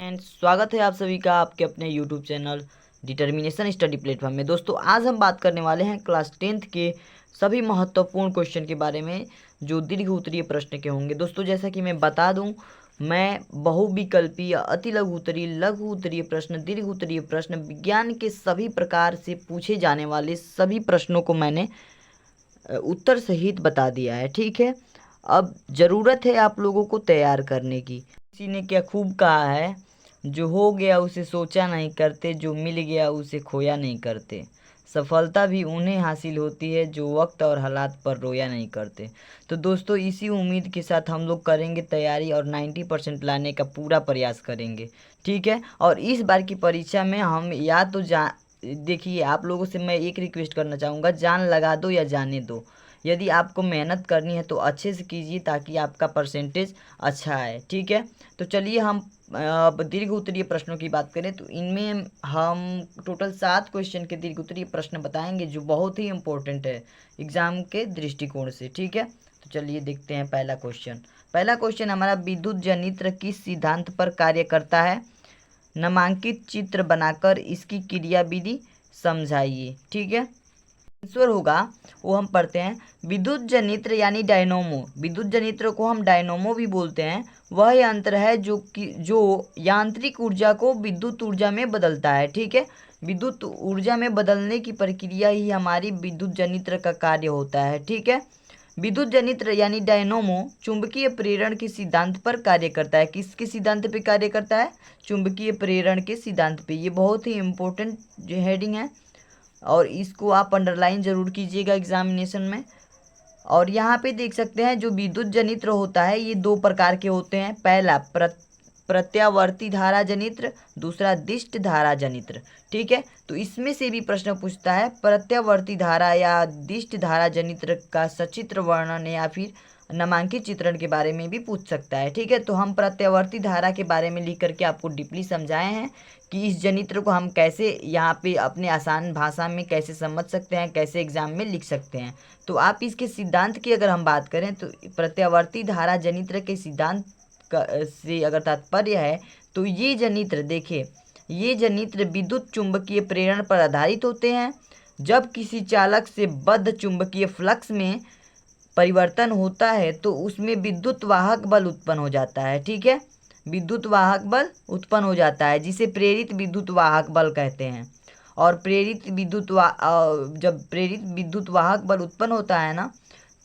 And स्वागत है आप सभी का आपके अपने YouTube channel determination study platform में। दोस्तों आज हम बात करने वाले हैं क्लास 10th के सभी महत्वपूर्ण क्वेश्चन के बारे में जो दीर्घ उत्तरीय प्रश्न के होंगे। दोस्तों जैसा कि मैं बता दूं, मैं बहुविकल्पीय, अति लघु उत्तरीय, लघु उत्तरीय प्रश्न, दीर्घ उत्तरीय प्रश्न, विज्ञान के सभी प्रकार से पूछे जाने वाले सभी प्रश्नों को मैंने उत्तर सहित बता दिया है। ठीक है, अब ज़रूरत है आप लोगों को तैयार करने की। किसी ने क्या खूब कहा है, जो हो गया उसे सोचा नहीं करते, जो मिल गया उसे खोया नहीं करते। सफलता भी उन्हें हासिल होती है जो वक्त और हालात पर रोया नहीं करते। तो दोस्तों इसी उम्मीद के साथ हम लोग करेंगे तैयारी और 90% लाने का पूरा प्रयास करेंगे। ठीक है, और इस बार की परीक्षा में हम या तो देखिए, आप लोगों से मैं एक रिक्वेस्ट करना चाहूँगा, जान लगा दो या जाने दो। यदि आपको मेहनत करनी है तो अच्छे से कीजिए ताकि आपका परसेंटेज अच्छा आए। ठीक है, तो चलिए हम अब दीर्घ उत्तरीय प्रश्नों की बात करें तो इनमें हम टोटल 7 क्वेश्चन के दीर्घ उत्तरीय प्रश्न बताएंगे जो बहुत ही इम्पोर्टेंट है एग्जाम के दृष्टिकोण से। ठीक है, तो चलिए देखते हैं पहला क्वेश्चन हमारा, विद्युत जनित्र किस सिद्धांत पर कार्य करता है? नामांकित चित्र बनाकर इसकी क्रियाविधि समझाइए। ठीक है, आंसर होगा वो हम पढ़ते हैं, विद्युत जनित्र यानी डायनोमो। विद्युत जनित्र को हम डायनोमो भी बोलते हैं। वह यंत्र है जो यांत्रिक ऊर्जा को विद्युत ऊर्जा में बदलता है। ठीक है, विद्युत ऊर्जा में बदलने की प्रक्रिया ही हमारी विद्युत जनित्र का कार्य होता है। ठीक है, विद्युत जनित्र यानी डायनोमो चुंबकीय प्रेरण के सिद्धांत पर कार्य करता है। किसके सिद्धांत पे कार्य करता है? चुंबकीय प्रेरण के सिद्धांत पे। ये बहुत ही इम्पोर्टेंट हेडिंग है और इसको आप अंडरलाइन जरूर कीजिएगा एग्जामिनेशन में। और यहाँ पे देख सकते हैं जो विद्युत जनित्र होता है ये 2 प्रकार के होते हैं। पहला प्रत्यावर्ती धारा जनित्र, दूसरा दिष्ट धारा जनित्र। ठीक है, तो इसमें से भी प्रश्न पूछता है प्रत्यावर्ती धारा या दिष्ट धारा जनित्र का सचित्र वर्णन या फिर नामांकित चित्रण के बारे में भी पूछ सकता है। ठीक है, तो हम प्रत्यावर्ती धारा के बारे में लिख करके आपको डीपली समझाए हैं कि इस जनित्र को हम कैसे यहाँ पे अपने आसान भाषा में कैसे समझ सकते हैं, कैसे एग्जाम में लिख सकते हैं। तो आप इसके सिद्धांत की अगर हम बात करें तो प्रत्यावर्ती धारा जनित्र के सिद्धांत से अगर तात्पर्य है तो ये जनित्र देखिए, ये जनित्र विद्युत चुंबकीय प्रेरण पर आधारित होते हैं। जब किसी चालक से बद्ध चुंबकीय फ्लक्स में परिवर्तन होता है तो उसमें विद्युत वाहक बल उत्पन्न हो जाता है। ठीक है, विद्युत वाहक बल उत्पन्न हो जाता है जिसे प्रेरित विद्युत वाहक बल कहते हैं। और जब प्रेरित विद्युत वाहक बल उत्पन्न होता है ना,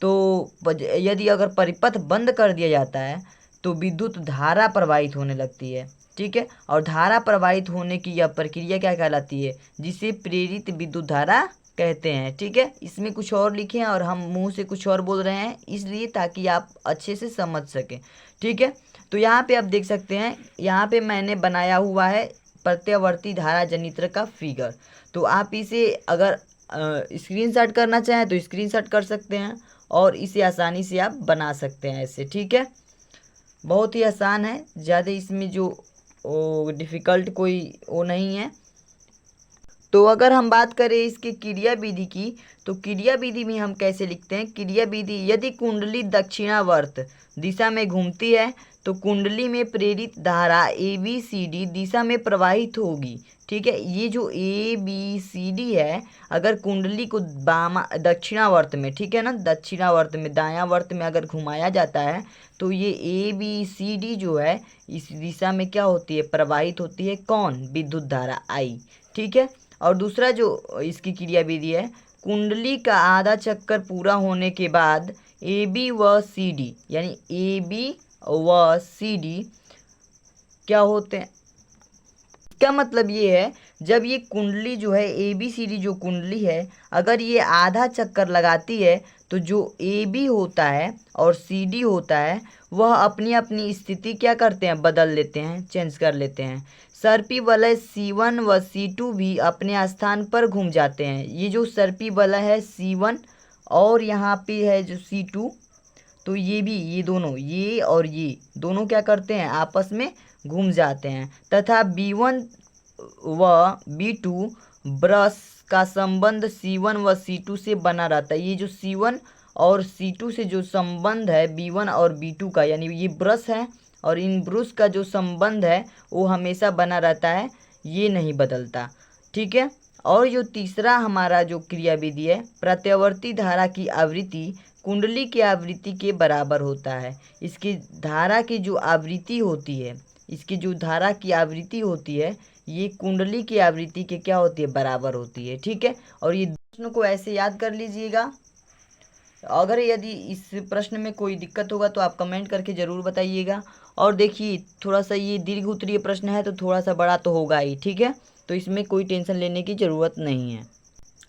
तो यदि अगर परिपथ बंद कर दिया जाता है तो विद्युत धारा प्रवाहित होने लगती है। ठीक है, और धारा प्रवाहित होने की यह प्रक्रिया क्या कहलाती है? जिसे प्रेरित विद्युत धारा कहते हैं। ठीक है, इसमें कुछ और लिखे हैं और हम मुंह से कुछ और बोल रहे हैं इसलिए ताकि आप अच्छे से समझ सकें। ठीक है, तो यहाँ पे आप देख सकते हैं, यहाँ पे मैंने बनाया हुआ है प्रत्यावर्ती धारा जनित्र का फिगर। तो आप इसे अगर स्क्रीनशॉट करना चाहें तो स्क्रीनशॉट कर सकते हैं और इसे आसानी से आप बना सकते हैं ऐसे। ठीक है, बहुत ही आसान है, ज़्यादा इसमें जो डिफ़िकल्ट कोई वो नहीं है। तो अगर हम बात करें इसके क्रिया विधि की तो क्रिया विधि में हम कैसे लिखते हैं? क्रिया विधि, यदि कुंडली दक्षिणावर्त दिशा में घूमती है तो कुंडली में प्रेरित धारा ABCD दिशा में प्रवाहित होगी। ठीक है, ये जो ABCD है, अगर कुंडली को दक्षिणावर्त में, ठीक है ना, दक्षिणावर्त में दायां में अगर घुमाया जाता है तो ये ABCD जो है इस दिशा में क्या होती है? प्रवाहित होती है। कौन? विद्युत धारा I। ठीक है, और दूसरा जो इसकी क्रिया विधि है, कुंडली का आधा चक्कर पूरा होने के बाद AB व CD यानी AB व CD क्या होते हैं? इसका मतलब ये है, जब ये कुंडली जो है ABCD जो कुंडली है, अगर ये आधा चक्कर लगाती है तो जो AB होता है और CD होता है वह अपनी अपनी स्थिति क्या करते हैं? बदल लेते हैं, चेंज कर लेते हैं। सर्पी वलय C1 व C2 भी अपने स्थान पर घूम जाते हैं। ये जो सर्पी वलय है C1 और यहाँ पे है जो C2, तो ये भी, ये दोनों, ये और ये दोनों क्या करते हैं? आपस में घूम जाते हैं। तथा B1 व B2 ब्रश का संबंध C1 व C2 से बना रहता है। ये जो C1 और C2 से जो संबंध है B1 और B2 का, यानी ये ब्रश है और इन ब्रुश का जो संबंध है वो हमेशा बना रहता है, ये नहीं बदलता। ठीक है। और जो तीसरा हमारा जो क्रियाविधि है, प्रत्यावर्ती धारा की आवृत्ति कुंडली की आवृत्ति के बराबर होता है। इसकी धारा की जो आवृत्ति होती है, इसकी जो धारा की आवृत्ति होती है, ये कुंडली की आवृत्ति के क्या होती है, बराबर होती है। ठीक है। और ये प्रश्न को ऐसे याद कर लीजिएगा। अगर यदि इस प्रश्न में कोई दिक्कत होगा तो आप कमेंट करके ज़रूर बताइएगा। और देखिए, थोड़ा सा ये दीर्घ उत्तरीय प्रश्न है तो थोड़ा सा बड़ा तो होगा ही। ठीक है। तो इसमें कोई टेंशन लेने की ज़रूरत नहीं है।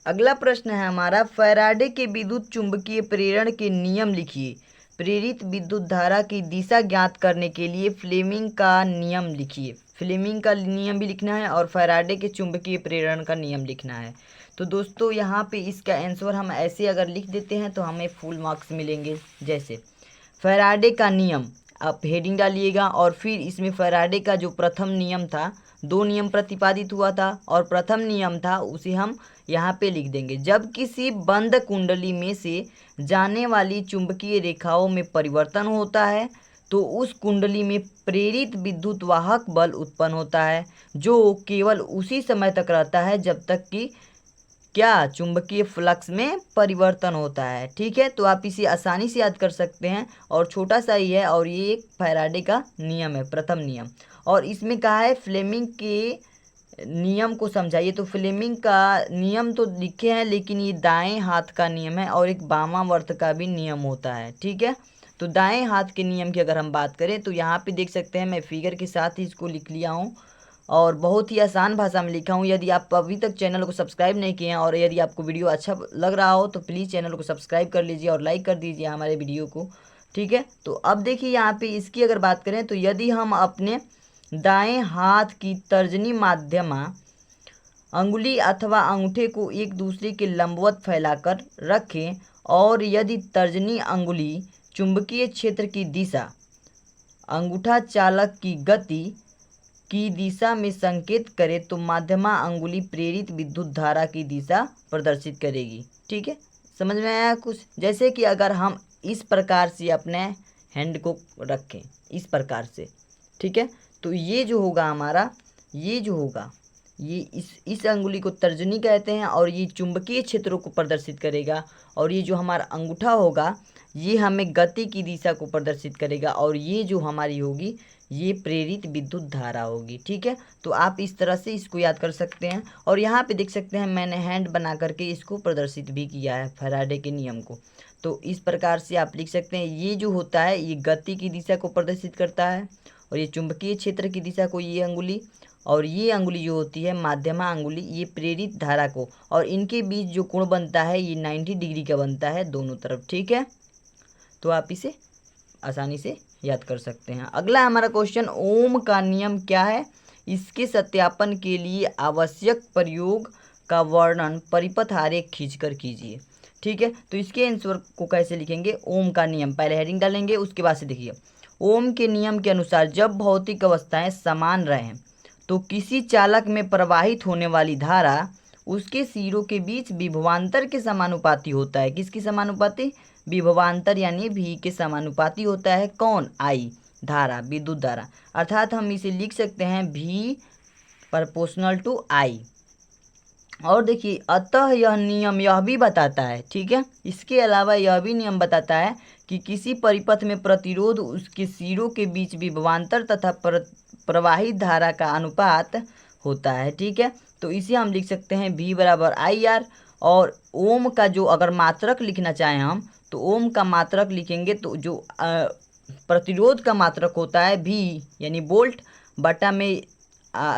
अगला प्रश्न है हमारा, फैराडे के विद्युत चुंबकीय प्रेरण के नियम लिखिए। प्रेरित विद्युत धारा की दिशा ज्ञात करने के लिए फ्लेमिंग का नियम लिखिए। फ्लेमिंग का नियम भी लिखना है और फैराडे के चुंबकीय प्रेरण का नियम लिखना है। तो दोस्तों यहाँ पे इसका आंसर हम ऐसे अगर लिख देते हैं तो हमें फुल मार्क्स मिलेंगे। जैसे फैराडे का नियम, आप हेडिंग डालिएगा और फिर इसमें फैराडे का जो प्रथम नियम था, 2 नियम प्रतिपादित हुआ था और प्रथम नियम था उसे हम यहाँ पे लिख देंगे। जब किसी बंद कुंडली में से जाने वाली चुंबकीय रेखाओं में परिवर्तन होता है तो उस कुंडली में प्रेरित विद्युत वाहक बल उत्पन्न होता है, जो केवल उसी समय तक रहता है जब तक कि क्या चुंबकीय फ्लक्स में परिवर्तन होता है। ठीक है। तो आप इसे आसानी से याद कर सकते हैं और छोटा सा ही है और ये एक फैराडे का नियम है, प्रथम नियम। और इसमें कहा है फ्लेमिंग के नियम को समझाइए। तो फ्लेमिंग का नियम तो लिखे हैं लेकिन ये दाएं हाथ का नियम है और एक वामावर्त का भी नियम होता है। ठीक है। तो दाएं हाथ के नियम की अगर हम बात करें तो यहाँ पे देख सकते हैं, मैं फिगर के साथ ही इसको लिख लिया हूँ और बहुत ही आसान भाषा में लिखा हूँ। यदि आप अभी तक चैनल को सब्सक्राइब नहीं किए हैं और यदि आपको वीडियो अच्छा लग रहा हो तो प्लीज़ चैनल को सब्सक्राइब कर लीजिए और लाइक कर दीजिए हमारे वीडियो को। ठीक है। तो अब देखिए यहाँ पे इसकी अगर बात करें तो यदि हम अपने दाएं हाथ की तर्जनी माध्यमा अंगुली अथवा अंगूठे को एक दूसरे के लंबवत फैलाकर रखें और यदि तर्जनी अंगुली चुंबकीय क्षेत्र की दिशा अंगूठा चालक की गति की दिशा में संकेत करे तो माध्यमा अंगुली प्रेरित विद्युत धारा की दिशा प्रदर्शित करेगी। ठीक है। समझ में आया कुछ? जैसे कि अगर हम इस प्रकार से अपने हैंड को रखें इस प्रकार से, ठीक है, तो ये जो होगा हमारा, ये जो होगा ये इस अंगुली को तर्जनी कहते हैं और ये चुंबकीय क्षेत्रों को प्रदर्शित करेगा और ये जो हमारा अंगूठा होगा ये हमें गति की दिशा को प्रदर्शित करेगा और ये जो हमारी होगी ये प्रेरित विद्युत धारा होगी। ठीक है। तो आप इस तरह से इसको याद कर सकते हैं और यहाँ पे देख सकते हैं मैंने हैंड बना करके इसको प्रदर्शित भी किया है फैराडे के नियम को। तो इस प्रकार से आप लिख सकते हैं, ये जो होता है ये गति की दिशा को प्रदर्शित करता है और ये चुंबकीय क्षेत्र की दिशा को ये अंगुली, और ये अंगुली जो होती है माध्यमा अंगुली ये प्रेरित धारा को, और इनके बीच जो कोण बनता है ये 90 डिग्री का बनता है दोनों तरफ। ठीक है। तो आप इसे आसानी से याद कर सकते हैं। अगला हमारा क्वेश्चन, ओम का नियम क्या है? इसके सत्यापन के लिए आवश्यक प्रयोग का वर्णन परिपथ आरेख खींचकर कीजिए। ठीक है। तो इसके आंसर को कैसे लिखेंगे? ओम का नियम, पहले हेडिंग डालेंगे उसके बाद से देखिए, ओम के नियम के अनुसार जब भौतिक अवस्थाएं समान रहें तो किसी चालक में प्रवाहित होने वाली धारा उसके सिरों के बीच विभवांतर के समानुपाती होता है। किसके समानुपाती? विभवांतर यानी भी के समानुपाती होता है। कौन? आई, धारा, विद्युत धारा। अर्थात हम इसे लिख सकते हैं भी प्रोपोर्शनल टू आई। और देखिए, अतः यह नियम यह भी बताता है, ठीक है, इसके अलावा यह भी नियम बताता है कि किसी परिपथ में प्रतिरोध उसके सिरों के बीच विभवांतर तथा प्रवाहित धारा का अनुपात होता है। ठीक है। तो इसे हम लिख सकते हैं V बराबर IR। और ओम का जो अगर मात्रक लिखना चाहें हम तो ओम का मात्रक लिखेंगे तो जो प्रतिरोध का मात्रक होता है V यानी वोल्ट बटा में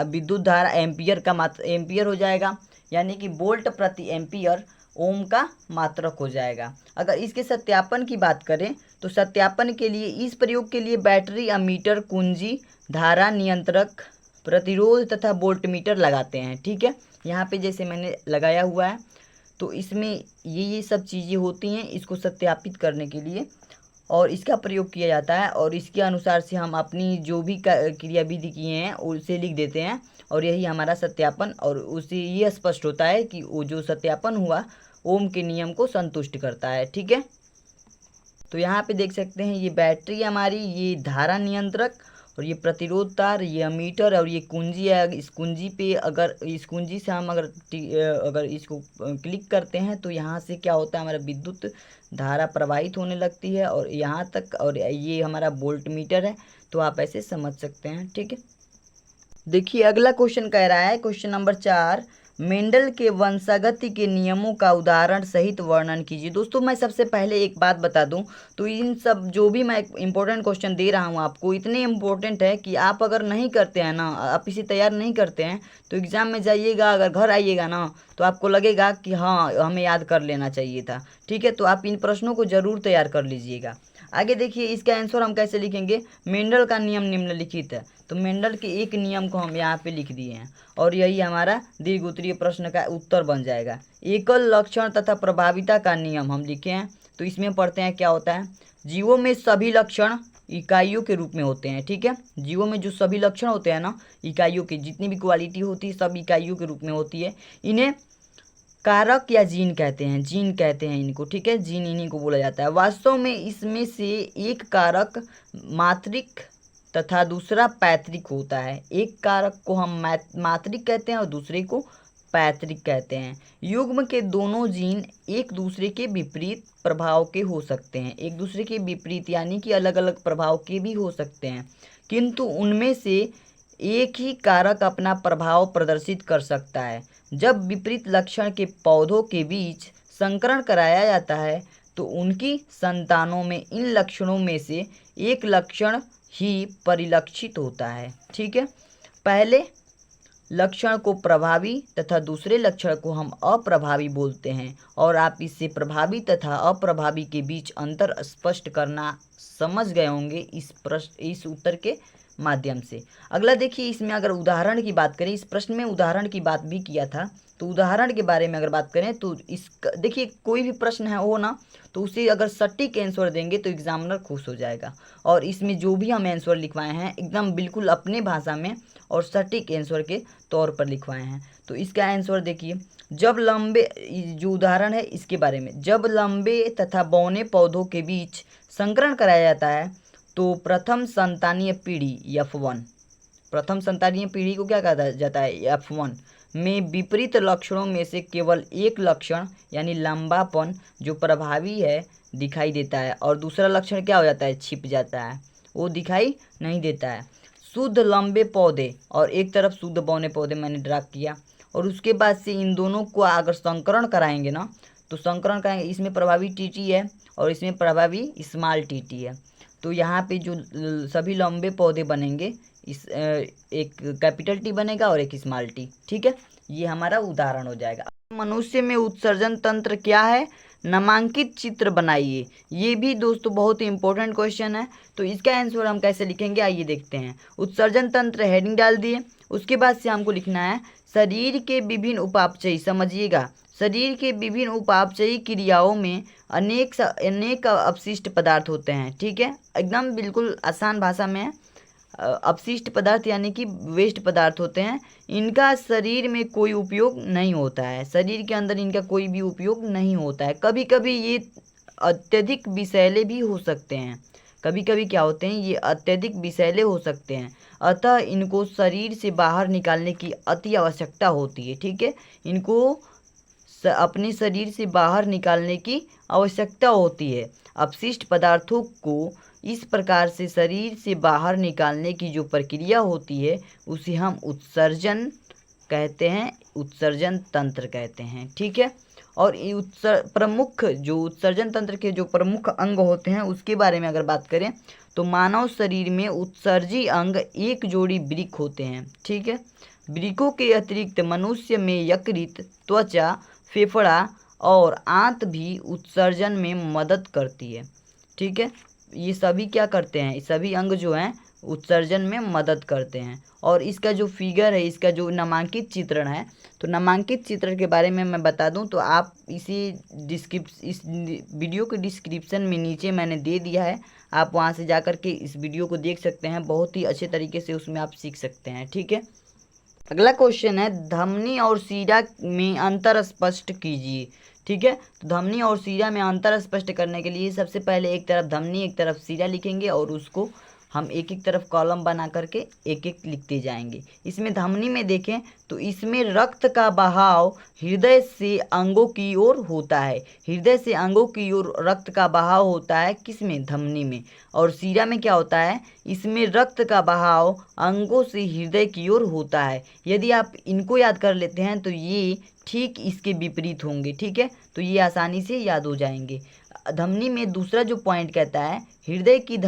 विद्युत धारा एम्पियर का मात्र एम्पियर हो जाएगा, यानी कि वोल्ट प्रति एम्पियर ओम का मात्रक हो जाएगा। अगर इसके सत्यापन की बात करें तो सत्यापन के लिए इस प्रयोग के लिए बैटरी, अमीटर, कुंजी, धारा नियंत्रक, प्रतिरोध तथा वोल्टमीटर लगाते हैं। ठीक है। यहाँ पे जैसे मैंने लगाया हुआ है तो इसमें ये सब चीज़ें होती हैं इसको सत्यापित करने के लिए और इसका प्रयोग किया जाता है और इसके अनुसार से हम अपनी जो भी क्रियाविधि किए हैं उसे लिख देते हैं और यही हमारा सत्यापन, और उससे ये स्पष्ट होता है कि वो जो सत्यापन हुआ ओम के नियम को संतुष्ट करता है। ठीक है। तो यहाँ पे देख सकते हैं ये बैटरी हमारी, ये धारा नियंत्रक, और ये प्रतिरोध तार, ये अमीटर, और ये कुंजी है। इस कुंजी पे अगर इस कुंजी से हम अगर इसको क्लिक करते हैं तो यहाँ से क्या होता है, हमारा विद्युत धारा प्रवाहित होने लगती है और यहाँ तक, और ये हमारा वोल्ट मीटर है। तो आप ऐसे समझ सकते हैं, ठीक है। देखिए अगला क्वेश्चन कह रहा है, क्वेश्चन नंबर 4, मेंडल के वंशागति के नियमों का उदाहरण सहित वर्णन कीजिए। दोस्तों मैं सबसे पहले एक बात बता दूं, तो इन सब जो भी मैं इंपॉर्टेंट क्वेश्चन दे रहा हूं आपको, इतने इंपॉर्टेंट है कि आप अगर नहीं करते हैं ना, आप इसे तैयार नहीं करते हैं, तो एग्ज़ाम में जाइएगा, अगर घर आइएगा ना, तो आपको लगेगा कि हाँ हमें याद कर लेना चाहिए था, ठीक है। तो आप इन प्रश्नों को ज़रूर तैयार कर लीजिएगा। आगे देखिए इसका आंसर हम कैसे लिखेंगे, मेंडल का नियम निम्नलिखित है। तो मेंडल के एक नियम को हम यहाँ पे लिख दिए हैं और यही हमारा दीर्घ उत्तरीय प्रश्न का उत्तर बन जाएगा। एकल लक्षण तथा प्रभाविता का नियम हम लिखे हैं। तो इसमें पढ़ते हैं क्या होता है, जीवों में सभी लक्षण इकाइयों के रूप में होते हैं, ठीक है। जीवों में जो सभी लक्षण होते हैं ना, इकाइयों की जितनी भी क्वालिटी होती है सब इकाइयों के रूप में होती है। इन्हें कारक या जीन कहते हैं, जीन कहते हैं इनको, ठीक है। जीन इन्हीं को बोला जाता है। वास्तव में इसमें से एक कारक मात्रिक तथा दूसरा पैतृक होता है। एक कारक को हम मात्रिक कहते हैं और दूसरे को पैतृक कहते हैं। युग्म के दोनों जीन एक दूसरे के विपरीत प्रभाव के हो सकते हैं, एक दूसरे के विपरीत यानी कि अलग अलग प्रभाव के भी हो सकते हैं, किंतु उनमें से एक ही कारक अपना प्रभाव प्रदर्शित कर सकता है। जब विपरीत लक्षण के पौधों के बीच संकरण कराया जाता है तो उनकी संतानों में इन लक्षणों में से एक लक्षण ही परिलक्षित होता है, ठीक है। पहले लक्षण को प्रभावी तथा दूसरे लक्षण को हम अप्रभावी बोलते हैं और आप इससे प्रभावी तथा अप्रभावी के बीच अंतर स्पष्ट करना समझ गए होंगे इस उत्तर के माध्यम से। अगला देखिए, इसमें अगर उदाहरण की बात करें, इस प्रश्न में उदाहरण की बात भी किया था, तो उदाहरण के बारे में अगर बात करें तो इस देखिए कोई भी प्रश्न है वो ना, तो उसे अगर सटीक आंसर देंगे तो एग्जामिनर खुश हो जाएगा। और इसमें जो भी हम आंसर लिखवाए हैं एकदम बिल्कुल अपने भाषा में और सटीक आंसर के तौर पर लिखवाए हैं। तो इसका आंसर देखिए, जब लंबे, जो उदाहरण है इसके बारे में, जब लंबे तथा बौने पौधों के बीच संकरण कराया जाता है तो प्रथम संतानीय पीढ़ी F1, प्रथम संतानीय पीढ़ी को क्या कहा जाता है, F1 में विपरीत लक्षणों में से केवल एक लक्षण यानी लंबापन जो प्रभावी है दिखाई देता है और दूसरा लक्षण क्या हो जाता है, छिप जाता है, वो दिखाई नहीं देता है। शुद्ध लंबे पौधे और एक तरफ शुद्ध बौने पौधे मैंने ड्रा किया, और उसके बाद से इन दोनों को अगर संकरण कराएंगे ना, तो संकरण कराएंगे, इसमें प्रभावी टीटी है और इसमें प्रभावी स्मॉल टीटी है। तो यहाँ पे जो सभी लंबे पौधे बनेंगे, इस एक कैपिटल टी बनेगा और एक स्मॉल टी, ठीक है। ये हमारा उदाहरण हो जाएगा। मनुष्य में उत्सर्जन तंत्र क्या है, नामांकित चित्र बनाइए। ये भी दोस्तों बहुत ही इंपॉर्टेंट क्वेश्चन है। तो इसका आंसर हम कैसे लिखेंगे, आइए देखते हैं। उत्सर्जन तंत्र हेडिंग डाल दिए, उसके बाद से हमको लिखना है शरीर के विभिन्न उपापचयी, समझिएगा, शरीर के विभिन्न उपापचयी क्रियाओं में अनेक अपशिष्ट पदार्थ होते हैं, ठीक है। एकदम बिल्कुल आसान भाषा में है। अपशिष्ट पदार्थ यानी कि वेस्ट पदार्थ होते हैं, इनका शरीर में कोई उपयोग नहीं होता है, शरीर के अंदर इनका कोई भी उपयोग नहीं होता है। कभी कभी ये अत्यधिक विषैले भी हो सकते हैं, कभी कभी क्या होते हैं, ये अत्यधिक विषैले हो सकते हैं, अतः इनको शरीर से बाहर निकालने की अति आवश्यकता होती है, ठीक है। इनको अपने शरीर से बाहर निकालने की आवश्यकता होती है। अपशिष्ट पदार्थों को इस प्रकार से शरीर से बाहर निकालने की जो प्रक्रिया होती है उसे हम उत्सर्जन कहते हैं, उत्सर्जन तंत्र कहते हैं, ठीक है। और प्रमुख जो उत्सर्जन तंत्र के जो प्रमुख अंग होते हैं उसके बारे में अगर बात करें तो मानव शरीर में उत्सर्जी अंग एक जोड़ी वृक्क होते हैं, ठीक है। वृक्कों के अतिरिक्त मनुष्य में यकृत, त्वचा, फेफड़ा और आंत भी उत्सर्जन में मदद करती है, ठीक है। ये सभी क्या करते हैं, सभी अंग जो हैं उत्सर्जन में मदद करते हैं। और इसका जो फिगर है, इसका जो नामांकित चित्रण है, तो नामांकित चित्रण के बारे में मैं बता दूं तो आप इस वीडियो के डिस्क्रिप्शन में नीचे मैंने दे दिया है, आप वहां से जा कर के इस वीडियो को देख सकते हैं, बहुत ही अच्छे तरीके से उसमें आप सीख सकते हैं, ठीक है। अगला क्वेश्चन है धमनी और सीरा में अंतर स्पष्ट कीजिए। ठीक है, तो धमनी और सीरा में अंतर स्पष्ट करने के लिए सबसे पहले एक तरफ धमनी एक तरफ सीरा लिखेंगे और उसको हम एक एक तरफ कॉलम बना करके एक एक लिखते जाएंगे। इसमें धमनी में देखें तो इसमें रक्त का बहाव हृदय से अंगों की ओर होता है। हृदय से अंगों की ओर रक्त का बहाव होता है किसमें? धमनी में। और सीरा में क्या होता है? इसमें रक्त का बहाव अंगों से हृदय की ओर होता है। यदि आप इनको याद कर लेते हैं तो ये ठीक इसके विपरीत होंगे। ठीक है, तो ये आसानी से याद हो जाएंगे। धमनी में दूसरा जो पॉइंट कहता है हृदय की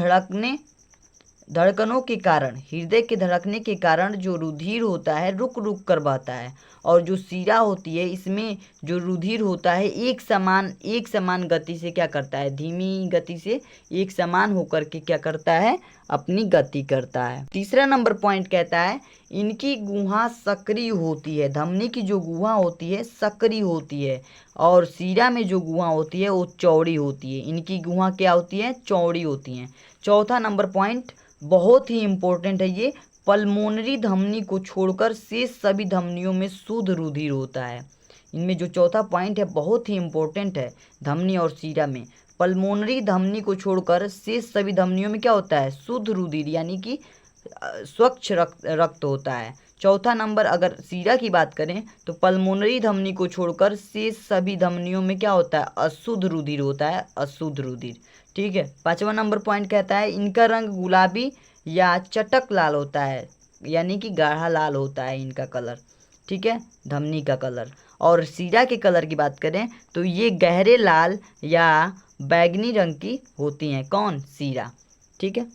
धड़कनों के कारण, हृदय के धड़कने के कारण जो रुधिर होता है रुक रुक कर बहता है। और जो सीरा होती है इसमें जो रुधिर होता है एक समान गति से क्या करता है? धीमी गति से एक समान होकर के क्या करता है? अपनी गति करता है। तीसरा नंबर पॉइंट कहता है इनकी गुहा सक्रिय होती है। धमनी की जो गुहा होती है सक्रिय होती है और सीरा में जो गुहा होती है वो चौड़ी होती है। इनकी गुहा क्या होती है? चौड़ी होती हैं। चौथा नंबर पॉइंट बहुत ही इम्पोर्टेंट है ये, पल्मोनरी धमनी को छोड़कर शेष सभी धमनियों में शुद्ध रुधिर होता है। इनमें जो चौथा पॉइंट है बहुत ही इम्पोर्टेंट है। धमनी और सीरा में पल्मोनरी धमनी को छोड़कर शेष सभी धमनियों में क्या होता है? शुद्ध रुधिर यानी कि स्वच्छ रक्त होता है। चौथा नंबर अगर सीरा की बात करें तो पल्मोनरी धमनी को छोड़कर शेष सभी धमनियों में क्या होता है? अशुद्ध रुधिर होता है, अशुद्ध रुधिर। ठीक है, पांचवा नंबर पॉइंट कहता है इनका रंग गुलाबी या चटक लाल होता है, यानी कि गाढ़ा लाल होता है इनका कलर। ठीक है, धमनी का कलर। और सीरा के कलर की बात करें तो ये गहरे लाल या बैगनी रंग की होती हैं। कौन? सीरा। ठीक है,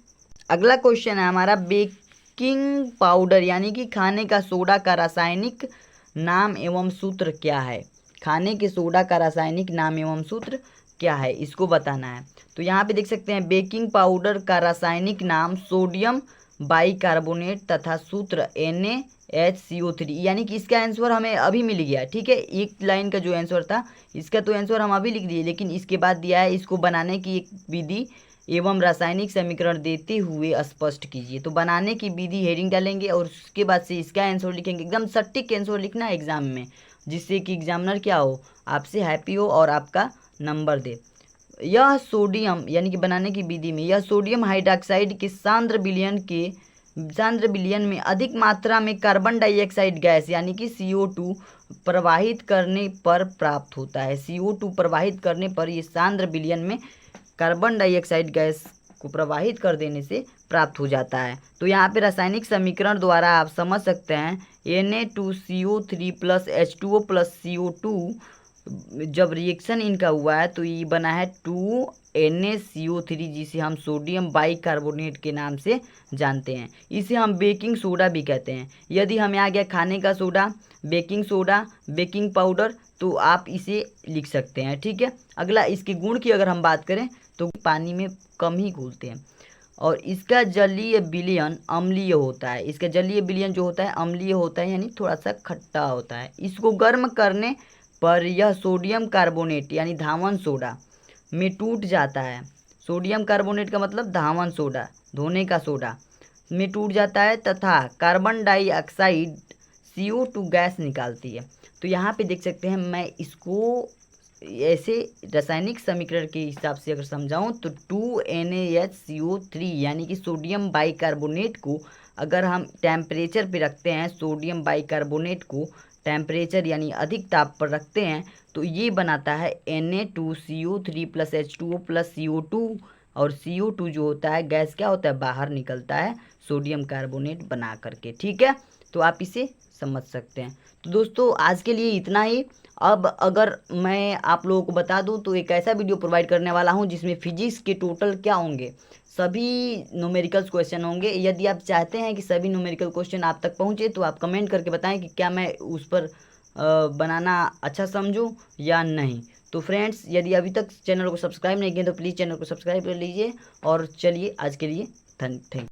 अगला क्वेश्चन है हमारा बेकिंग पाउडर यानी कि खाने का सोडा का रासायनिक नाम एवं सूत्र क्या है? खाने के सोडा का रासायनिक नाम एवं सूत्र क्या है, इसको बताना है। तो यहाँ पे देख सकते हैं बेकिंग पाउडर का रासायनिक नाम सोडियम बाइकार्बोनेट तथा सूत्र NaHCO3, यानी कि इसका आंसर हमें अभी मिल गया। ठीक है, एक लाइन का जो आंसर था इसका तो आंसर हम अभी लिख दिए, लेकिन इसके बाद दिया है इसको बनाने की एक विधि एवं रासायनिक समीकरण देते हुए स्पष्ट कीजिए। तो बनाने की विधि हेडिंग डालेंगे और उसके बाद से इसका आंसर लिखेंगे। एकदम सटीक आंसर लिखना है एग्जाम में, जिससे कि एग्जामिनर क्या हो, आपसे हैप्पी हो और आपका नंबर दे। यह सोडियम यानी कि बनाने की विधि में यह सोडियम हाइड्रोक्साइड के सांद्र विलयन में अधिक मात्रा में कार्बन डाइऑक्साइड गैस यानी कि CO2 प्रवाहित करने पर प्राप्त होता है। CO2 प्रवाहित करने पर ये सांद्र विलयन में कार्बन डाइऑक्साइड गैस को प्रवाहित कर देने से प्राप्त हो जाता है। तो यहाँ पे रासायनिक समीकरण द्वारा आप समझ सकते हैं Na2CO3 plus H2O plus CO2 जब रिएक्शन इनका हुआ है तो ये बना है 2NaCO3, जिसे हम सोडियम बाइकार्बोनेट के नाम से जानते हैं। इसे हम बेकिंग सोडा भी कहते हैं। यदि हमें आ गया खाने का soda, baking soda, baking powder, तो आप इसे लिख सकते हैं। ठीक है, अगला इसके गुण की अगर हम बात करें तो पानी में कम ही घुलते हैं और इसका जलीय विलयन अम्लीय होता है। इसका जलीय विलयन जो होता है अम्लीय होता है, यानी थोड़ा सा खट्टा होता है। इसको गर्म करने पर यह सोडियम कार्बोनेट यानी धावन सोडा में टूट जाता है। सोडियम कार्बोनेट का मतलब धावन सोडा, धोने का सोडा में टूट जाता है तथा कार्बन डाइऑक्साइड CO2 गैस निकालती है। तो यहाँ पे देख सकते हैं, मैं इसको ऐसे रासायनिक समीकरण के हिसाब से अगर समझाऊं तो 2NaHCO3 यानी कि सोडियम बाइकार्बोनेट को अगर हम टेम्परेचर पे रखते हैं, सोडियम बाइकार्बोनेट को टेम्परेचर यानी अधिक ताप पर रखते हैं तो ये बनाता है Na2CO3 plus H2O plus CO2, और CO2 जो होता है गैस क्या होता है? बाहर निकलता है सोडियम कार्बोनेट बना करके। ठीक है, तो आप इसे समझ सकते हैं। तो दोस्तों आज के लिए इतना ही। अब अगर मैं आप लोगों को बता दूं तो एक ऐसा वीडियो प्रोवाइड करने वाला हूं जिसमें फिजिक्स के टोटल क्या होंगे, सभी न्यूमेरिकल्स क्वेश्चन होंगे। यदि आप चाहते हैं कि सभी न्यूमेरिकल क्वेश्चन आप तक पहुंचे तो आप कमेंट करके बताएं कि क्या मैं उस पर बनाना अच्छा समझूं या नहीं। तो फ्रेंड्स, यदि अभी तक चैनल को सब्सक्राइब नहीं किया तो प्लीज़ चैनल को सब्सक्राइब कर लीजिए। और चलिए आज के लिए थैंक